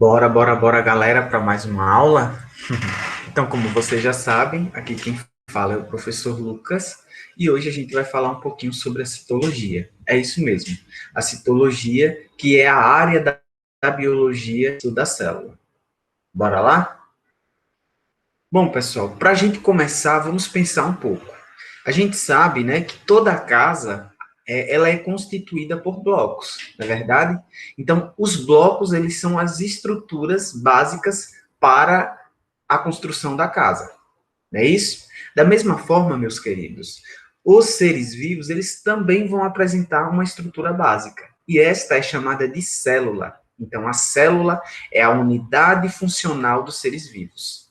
Bora, galera, para mais uma aula. Então, como vocês já sabem, aqui quem fala é o professor Lucas, e hoje a gente vai falar um pouquinho sobre a citologia. É isso mesmo, a citologia, que é a área da biologia da célula. Bora lá? Bom, pessoal, para a gente começar, vamos pensar um pouco. A gente sabe, né, que toda casa ela é constituída por blocos, não é verdade? Então, os blocos eles são as estruturas básicas para a construção da casa, não é isso? Da mesma forma, meus queridos, os seres vivos eles também vão apresentar uma estrutura básica e esta é chamada de célula. Então, a célula é a unidade funcional dos seres vivos.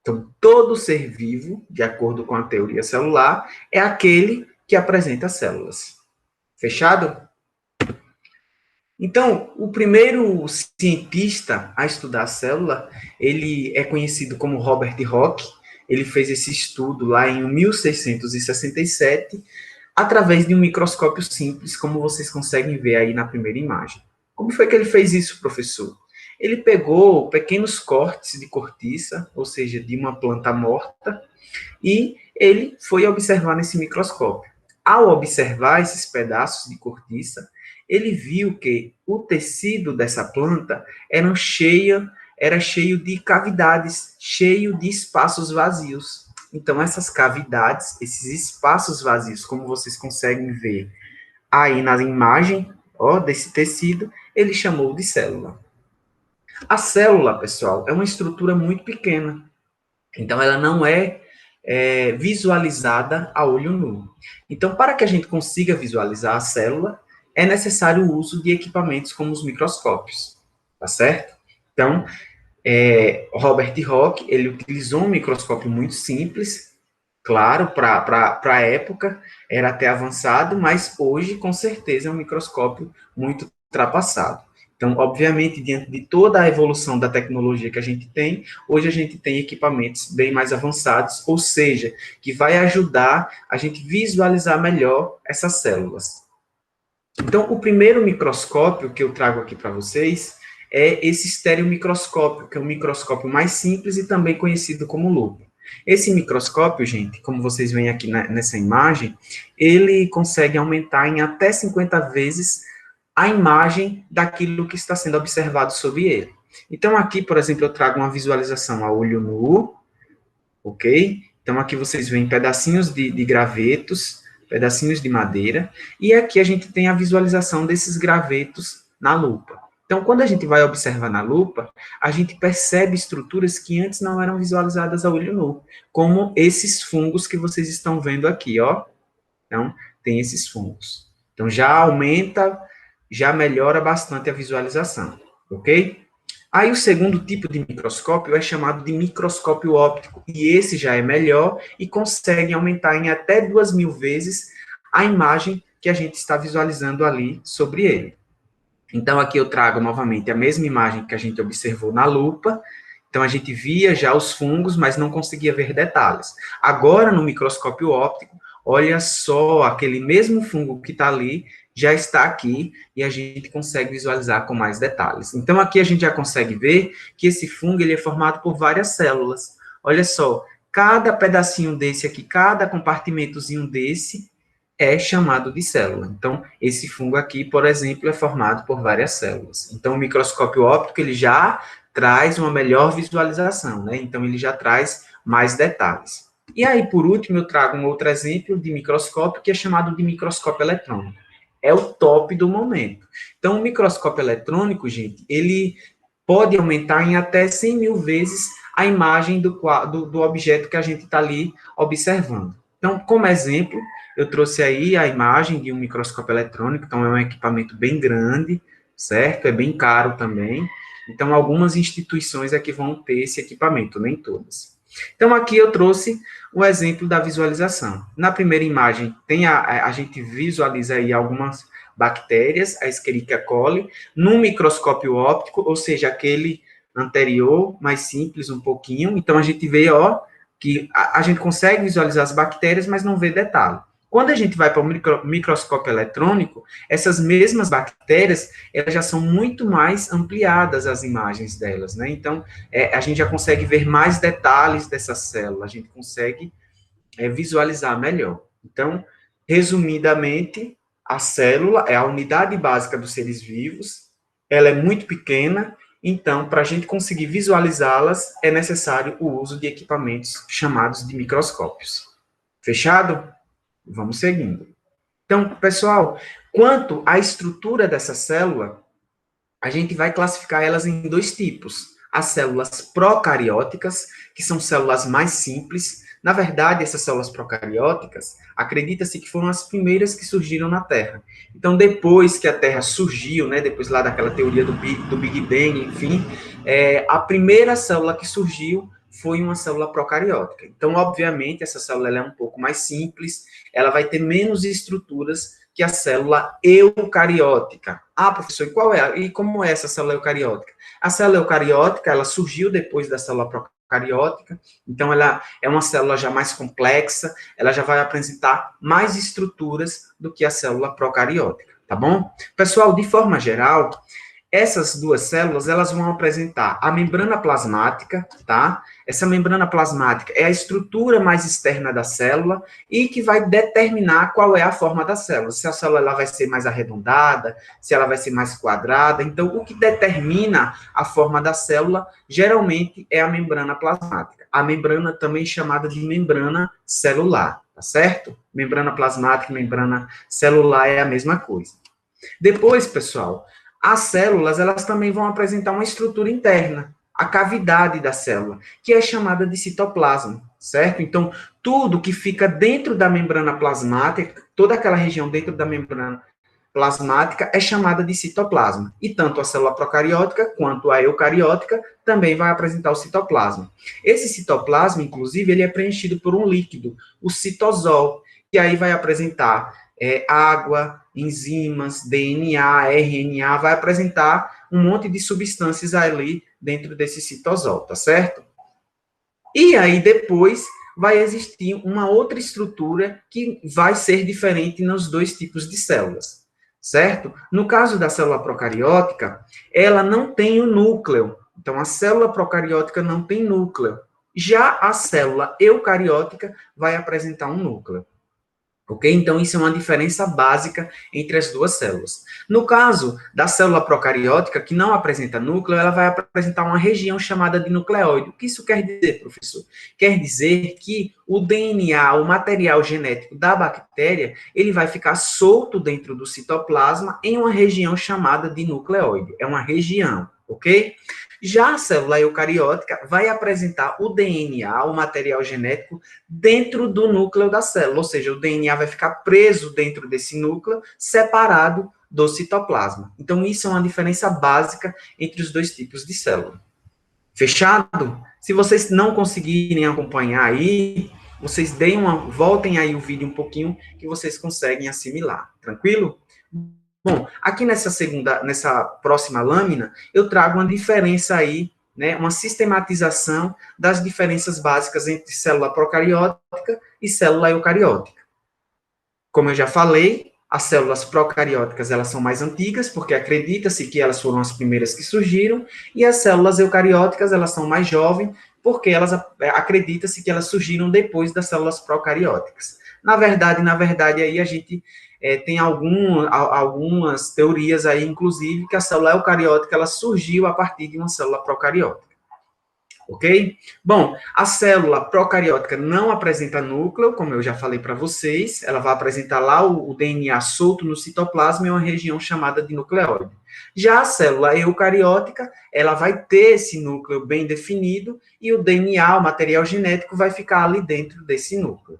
Então, todo ser vivo, de acordo com a teoria celular, é aquele que apresenta células. Fechado? Então, o primeiro cientista a estudar a célula, ele é conhecido como Robert Hooke. Ele fez esse estudo lá em 1667, através de um microscópio simples, como vocês conseguem ver aí na primeira imagem. Como foi que ele fez isso, professor? Ele pegou pequenos cortes de cortiça, ou seja, de uma planta morta, e ele foi observar nesse microscópio. Ao observar esses pedaços de cortiça, ele viu que o tecido dessa planta era cheio de cavidades, cheio de espaços vazios. Então, essas cavidades, esses espaços vazios, como vocês conseguem ver aí na imagem, ó, desse tecido, ele chamou de célula. A célula, pessoal, é uma estrutura muito pequena. Então, ela não é visualizada a olho nu. Então, para que a gente consiga visualizar a célula, é necessário o uso de equipamentos como os microscópios, tá certo? Então, Robert Hooke, ele utilizou um microscópio muito simples, claro, para a época era até avançado, mas hoje, com certeza, é um microscópio muito ultrapassado. Então, obviamente, diante de toda a evolução da tecnologia que a gente tem, hoje a gente tem equipamentos bem mais avançados, ou seja, que vai ajudar a gente visualizar melhor essas células. Então, o primeiro microscópio que eu trago aqui para vocês é esse estereomicroscópio, que é um microscópio mais simples e também conhecido como lupa. Esse microscópio, gente, como vocês veem aqui nessa imagem, ele consegue aumentar em até 50 vezes a imagem daquilo que está sendo observado sobre ele. Então, aqui, por exemplo, eu trago uma visualização a olho nu, ok? Então, aqui vocês veem pedacinhos de gravetos, pedacinhos de madeira, e aqui a gente tem a visualização desses gravetos na lupa. Então, quando a gente vai observar na lupa, a gente percebe estruturas que antes não eram visualizadas a olho nu, como esses fungos que vocês estão vendo aqui, ó. Então, tem esses fungos. Então, já aumenta, já melhora bastante a visualização, ok? Aí o segundo tipo de microscópio é chamado de microscópio óptico, e esse já é melhor e consegue aumentar em até 2.000 vezes a imagem que a gente está visualizando ali sobre ele. Então, aqui eu trago novamente a mesma imagem que a gente observou na lupa. Então, a gente via já os fungos, mas não conseguia ver detalhes. Agora, no microscópio óptico, olha só, aquele mesmo fungo que está ali, já está aqui, e a gente consegue visualizar com mais detalhes. Então, aqui a gente já consegue ver que esse fungo ele é formado por várias células. Olha só, cada pedacinho desse aqui, cada compartimentozinho desse, é chamado de célula. Então, esse fungo aqui, por exemplo, é formado por várias células. Então, o microscópio óptico, ele já traz uma melhor visualização, né? Então, ele já traz mais detalhes. E aí, por último, eu trago um outro exemplo de microscópio, que é chamado de microscópio eletrônico. É o top do momento. Então, o microscópio eletrônico, gente, ele pode aumentar em até 100.000 vezes a imagem do objeto que a gente está ali observando. Então, como exemplo, eu trouxe aí a imagem de um microscópio eletrônico, então é um equipamento bem grande, certo? É bem caro também. Então, algumas instituições é que vão ter esse equipamento, nem todas. Então, aqui eu trouxe o exemplo da visualização. Na primeira imagem, a gente visualiza aí algumas bactérias, a Escherichia coli, num microscópio óptico, ou seja, aquele anterior, mais simples um pouquinho. Então, a gente vê, ó, que a gente consegue visualizar as bactérias, mas não vê detalhe. Quando a gente vai para o microscópio eletrônico, essas mesmas bactérias, elas já são muito mais ampliadas as imagens delas, né? Então, a gente já consegue ver mais detalhes dessa célula, a gente consegue visualizar melhor. Então, resumidamente, a célula é a unidade básica dos seres vivos, ela é muito pequena, então, para a gente conseguir visualizá-las, é necessário o uso de equipamentos chamados de microscópios. Fechado? Vamos seguindo. Então, pessoal, quanto à estrutura dessa célula, a gente vai classificar elas em dois tipos. As células procarióticas, que são células mais simples. Na verdade, essas células procarióticas, acredita-se que foram as primeiras que surgiram na Terra. Então, depois que a Terra surgiu, né, depois lá daquela teoria do Big Bang, enfim, a primeira célula que surgiu foi uma célula procariótica. Então, obviamente, essa célula ela é um pouco mais simples, ela vai ter menos estruturas que a célula eucariótica. Ah, professor, e como é essa célula eucariótica? A célula eucariótica, ela surgiu depois da célula procariótica, então ela é uma célula já mais complexa, ela já vai apresentar mais estruturas do que a célula procariótica, tá bom? Pessoal, de forma geral, essas duas células, elas vão apresentar a membrana plasmática, tá? Essa membrana plasmática é a estrutura mais externa da célula e que vai determinar qual é a forma da célula. Se a célula ela vai ser mais arredondada, se ela vai ser mais quadrada. Então, o que determina a forma da célula, geralmente, é a membrana plasmática. A membrana também chamada de membrana celular, tá certo? Membrana plasmática e membrana celular é a mesma coisa. Depois, pessoal, as células, elas também vão apresentar uma estrutura interna, a cavidade da célula, que é chamada de citoplasma, certo? Então, tudo que fica dentro da membrana plasmática, toda aquela região dentro da membrana plasmática é chamada de citoplasma. E tanto a célula procariótica quanto a eucariótica também vai apresentar o citoplasma. Esse citoplasma, inclusive, ele é preenchido por um líquido, o citosol, que aí vai apresentar água, enzimas, DNA, RNA, vai apresentar um monte de substâncias ali dentro desse citosol, tá certo? E aí depois vai existir uma outra estrutura que vai ser diferente nos dois tipos de células, certo? No caso da célula procariótica, ela não tem o núcleo. Então, a célula procariótica não tem núcleo. Já a célula eucariótica vai apresentar um núcleo. Ok? Então, isso é uma diferença básica entre as duas células. No caso da célula procariótica, que não apresenta núcleo, ela vai apresentar uma região chamada de nucleóide. O que isso quer dizer, professor? Quer dizer que o DNA, o material genético da bactéria, ele vai ficar solto dentro do citoplasma em uma região chamada de nucleóide. É uma região, ok? Já a célula eucariótica vai apresentar o DNA, o material genético, dentro do núcleo da célula, ou seja, o DNA vai ficar preso dentro desse núcleo, separado do citoplasma. Então, isso é uma diferença básica entre os dois tipos de célula. Fechado? Se vocês não conseguirem acompanhar aí, vocês voltem aí o vídeo um pouquinho, que vocês conseguem assimilar. Tranquilo? Bom, aqui nessa próxima lâmina, eu trago uma diferença aí, né, uma sistematização das diferenças básicas entre célula procariótica e célula eucariótica. Como eu já falei, as células procarióticas, elas são mais antigas, porque acredita-se que elas foram as primeiras que surgiram, e as células eucarióticas, elas são mais jovens, porque acredita-se que elas surgiram depois das células procarióticas. Na verdade, aí a gente tem algumas teorias aí, inclusive, que a célula eucariótica ela surgiu a partir de uma célula procariótica. Ok? Bom, a célula procariótica não apresenta núcleo, como eu já falei para vocês, ela vai apresentar lá o DNA solto no citoplasma em uma região chamada de nucleóide. Já a célula eucariótica, ela vai ter esse núcleo bem definido e o DNA, o material genético, vai ficar ali dentro desse núcleo.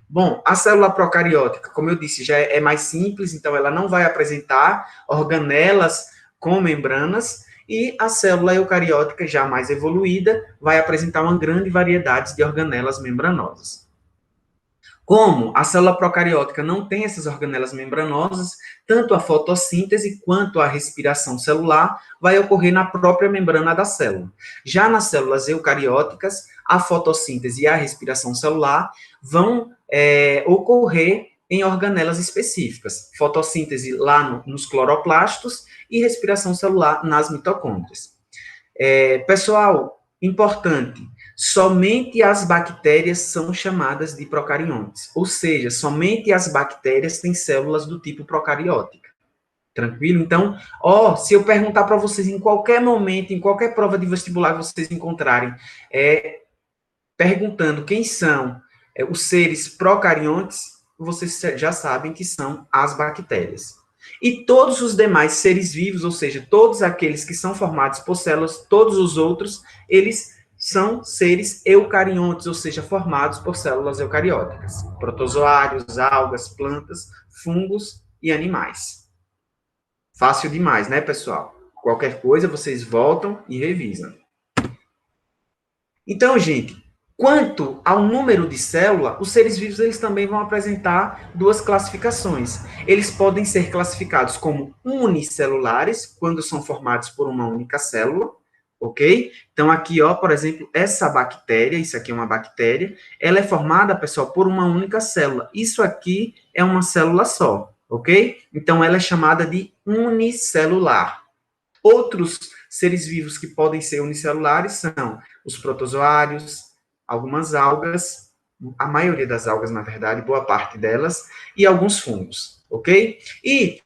Bom, a célula procariótica, como eu disse, já é mais simples, então ela não vai apresentar organelas com membranas, e a célula eucariótica, já mais evoluída, vai apresentar uma grande variedade de organelas membranosas. Como a célula procariótica não tem essas organelas membranosas, tanto a fotossíntese quanto a respiração celular vai ocorrer na própria membrana da célula. Já nas células eucarióticas, a fotossíntese e a respiração celular vão ocorrer em organelas específicas, fotossíntese lá nos cloroplastos e respiração celular nas mitocôndrias. Pessoal, importante, somente as bactérias são chamadas de procariontes, ou seja, somente as bactérias têm células do tipo procariótica. Tranquilo? Então, se eu perguntar para vocês em qualquer momento, em qualquer prova de vestibular que vocês encontrarem, perguntando quem são os seres procariontes, vocês já sabem que são as bactérias. E todos os demais seres vivos, ou seja, todos aqueles que são formados por células, todos os outros, eles são seres eucariontes, ou seja, formados por células eucarióticas. Protozoários, algas, plantas, fungos e animais. Fácil demais, né, pessoal? Qualquer coisa, vocês voltam e revisam. Então, gente, quanto ao número de célula, os seres vivos eles também vão apresentar duas classificações. Eles podem ser classificados como unicelulares, quando são formados por uma única célula, ok? Então, aqui, por exemplo, essa bactéria, isso aqui é uma bactéria, ela é formada, pessoal, por uma única célula. Isso aqui é uma célula só, ok? Então, ela é chamada de unicelular. Outros seres vivos que podem ser unicelulares são os protozoários, algumas algas, a maioria das algas, na verdade, boa parte delas, e alguns fungos, ok? E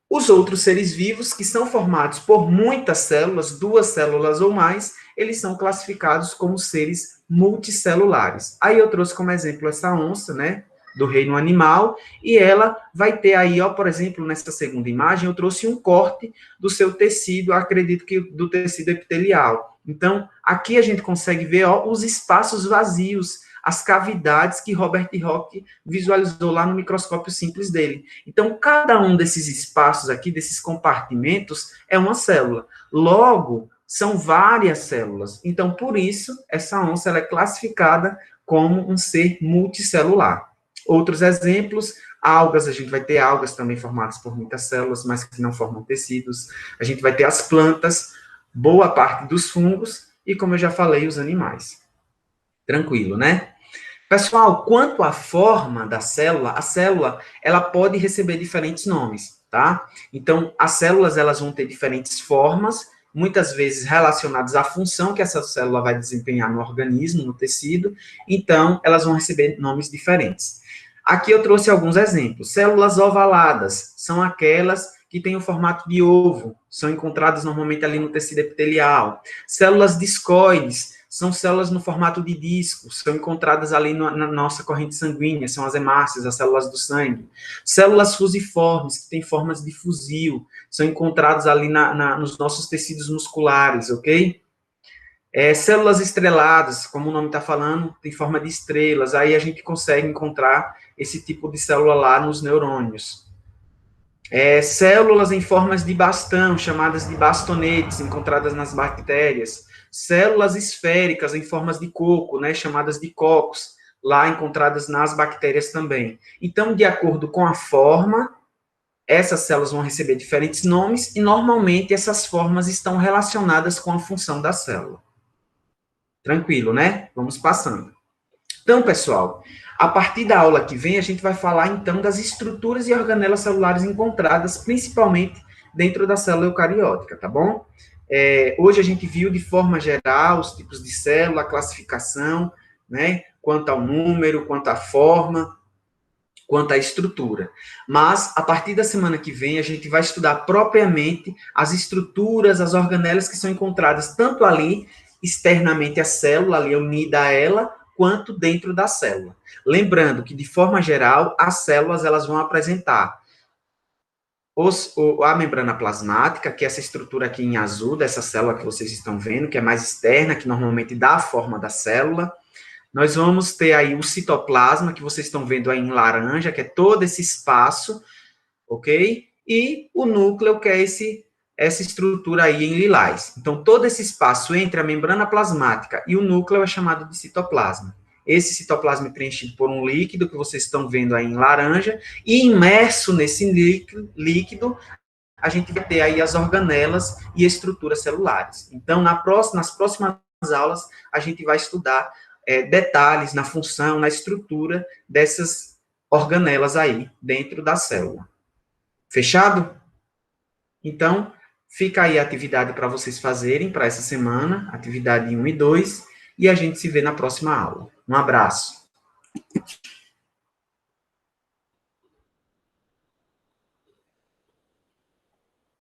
os outros seres vivos, que são formados por muitas células, 2 células ou mais, eles são classificados como seres multicelulares. Aí eu trouxe como exemplo essa onça, né, do reino animal, e ela vai ter aí, por exemplo, nessa segunda imagem, eu trouxe um corte do seu tecido, acredito que do tecido epitelial. Então, aqui a gente consegue ver, os espaços vazios, as cavidades que Robert Hooke visualizou lá no microscópio simples dele. Então, cada um desses espaços aqui, desses compartimentos, é uma célula. Logo, são várias células. Então, por isso, essa onça ela é classificada como um ser multicelular. Outros exemplos, algas, a gente vai ter algas também formadas por muitas células, mas que não formam tecidos. A gente vai ter as plantas, boa parte dos fungos e, como eu já falei, os animais. Tranquilo, né? Pessoal, quanto à forma da célula, a célula, ela pode receber diferentes nomes, tá? Então, as células, elas vão ter diferentes formas, muitas vezes relacionadas à função que essa célula vai desempenhar no organismo, no tecido, então, elas vão receber nomes diferentes. Aqui eu trouxe alguns exemplos. Células ovaladas são aquelas que têm o formato de ovo, são encontradas normalmente ali no tecido epitelial. Células discoides são células no formato de disco, são encontradas ali na nossa corrente sanguínea, são as hemácias, as células do sangue. Células fusiformes, que têm formas de fuzil, são encontradas ali nos nossos tecidos musculares, ok? Células estreladas, como o nome está falando, tem forma de estrelas, aí a gente consegue encontrar esse tipo de célula lá nos neurônios. Células em formas de bastão, chamadas de bastonetes, encontradas nas bactérias. Células esféricas em formas de coco, né, chamadas de cocos, lá encontradas nas bactérias também. Então, de acordo com a forma, essas células vão receber diferentes nomes e, normalmente, essas formas estão relacionadas com a função da célula. Tranquilo, né? Vamos passando. Então, pessoal, a partir da aula que vem, a gente vai falar, então, das estruturas e organelas celulares encontradas, principalmente dentro da célula eucariótica, tá bom? Hoje a gente viu, de forma geral, os tipos de célula, a classificação, né? Quanto ao número, quanto à forma, quanto à estrutura. Mas, a partir da semana que vem, a gente vai estudar propriamente as estruturas, as organelas que são encontradas tanto ali, externamente à célula, ali unida a ela, quanto dentro da célula. Lembrando que, de forma geral, as células elas vão apresentar a membrana plasmática, que é essa estrutura aqui em azul, dessa célula que vocês estão vendo, que é mais externa, que normalmente dá a forma da célula. Nós vamos ter aí o citoplasma, que vocês estão vendo aí em laranja, que é todo esse espaço, ok? E o núcleo, que é essa estrutura aí em lilás. Então, todo esse espaço entre a membrana plasmática e o núcleo é chamado de citoplasma. Esse citoplasma é preenchido por um líquido, que vocês estão vendo aí em laranja, e imerso nesse líquido, a gente vai ter aí as organelas e estruturas celulares. Então, nas próximas aulas, a gente vai estudar detalhes na função, na estrutura dessas organelas aí dentro da célula. Fechado? Então, fica aí a atividade para vocês fazerem para essa semana, atividade 1 e 2, e a gente se vê na próxima aula. Um abraço.